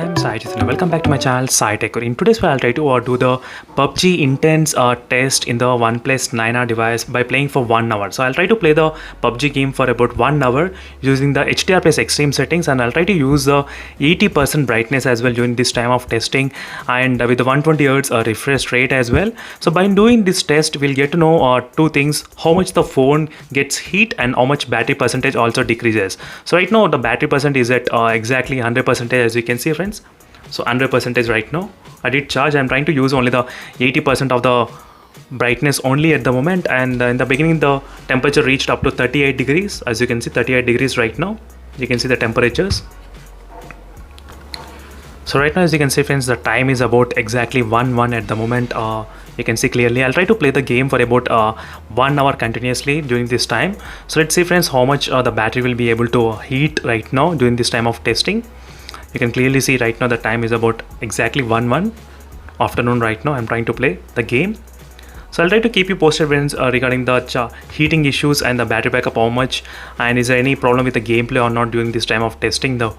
I'm Sai Chaitanya. Welcome back to my channel Sai Tech. In today's video, I'll try to do the PUBG Intense test in the OnePlus 9R device by playing for 1 hour. So I'll try to play the PUBG game for about 1 hour using the HDR plus extreme settings, and I'll try to use the 80% brightness as well during this time of testing, and with the 120 Hz refresh rate as well. So by doing this test, we'll get to know two things: how much the phone gets heat and how much battery percentage also decreases. So right now the battery percent is at exactly 100%, as you can see, friends. So 100% right now. I did charge. I'm trying to use only the 80% of the brightness only at the moment, and in the beginning the temperature reached up to 38 degrees. As you can see, 38 degrees right now. You can see the temperatures. So right now, as you can see, friends, the time is about exactly 1:1 at the moment. You can see clearly. I'll try to play the game for about 1 hour continuously during this time. So let's see, friends, how much the battery will be able to heat right now during this time of testing. You can clearly see right now the time is about exactly 1:1 afternoon right now. I'm trying to play the game. So I'll try to keep you posted, friends, regarding the heating issues and the battery backup, how much, and is there any problem with the gameplay or not during this time of testing the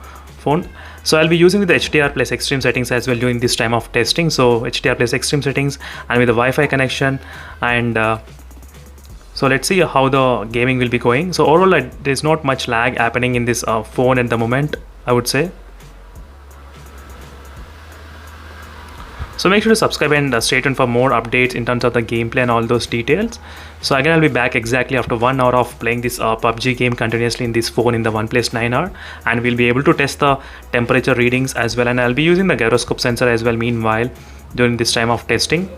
phone. So I'll be using the HDR plus extreme settings as well during this time of testing. So HDR plus extreme settings and with the Wi-Fi connection, and so let's see how the gaming will be going. So overall, there's not much lag happening in this phone at the moment, I would say. So make sure to subscribe and stay tuned for more updates in terms of the gameplay and all those details. So again, I'll be back exactly after 1 hour of playing this PUBG game continuously in this phone in the OnePlus 9R, and we'll be able to test the temperature readings as well, and I'll be using the gyroscope sensor as well meanwhile during this time of testing.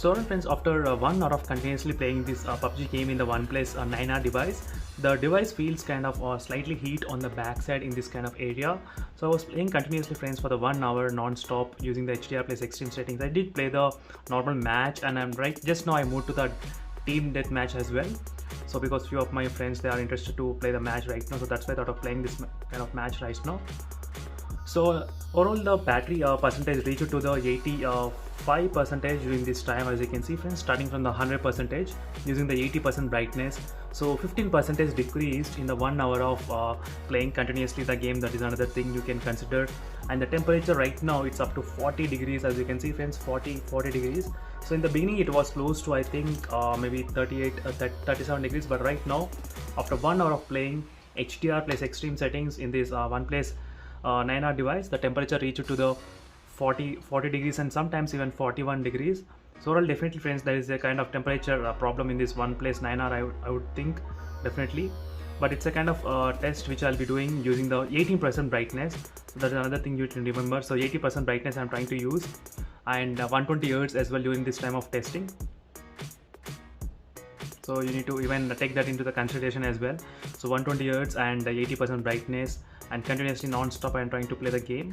So alright, friends, after 1 hour of continuously playing this PUBG game in the OnePlus 9R device, the device feels kind of slightly heat on the backside in this kind of area. So I was playing continuously, friends, for the 1 hour non-stop using the HDR plus extreme settings. I did play the normal match, and I'm just now I moved to the team deathmatch as well. So because few of my friends, they are interested to play the match right now, so that's why I thought of playing this kind of match right now. So overall, the battery percentage reached to the 85% during this time, as you can see, friends, starting from the 100% using the 80% brightness. So 15% decreased in the 1 hour of playing continuously the game. That is another thing you can consider. And the temperature right now, it's up to 40 degrees, as you can see, friends, 40 degrees. So in the beginning it was close to, I think, maybe 37 degrees, but right now, after 1 hour of playing HDR plus extreme settings in this OnePlus 9R device, the temperature reached to the 40 degrees and sometimes even 41 degrees. So overall, definitely, friends, there is a kind of temperature problem in this OnePlus 9R, I would think, definitely. But it's a kind of test which I'll be doing using the 18% brightness. So that's another thing you can remember. So 80% brightness I'm trying to use, and 120 Hz as well during this time of testing. So you need to even take that into the consideration as well. So 120 Hz and 80% brightness, and continuously non-stop I'm trying to play the game.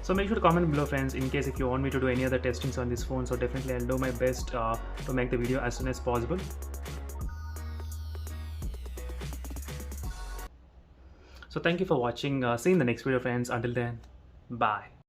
So make sure to comment below, friends, in case if you want me to do any other testings on this phone. So definitely I'll do my best to make the video as soon as possible. So thank you for watching. See you in the next video, friends. Until then, bye.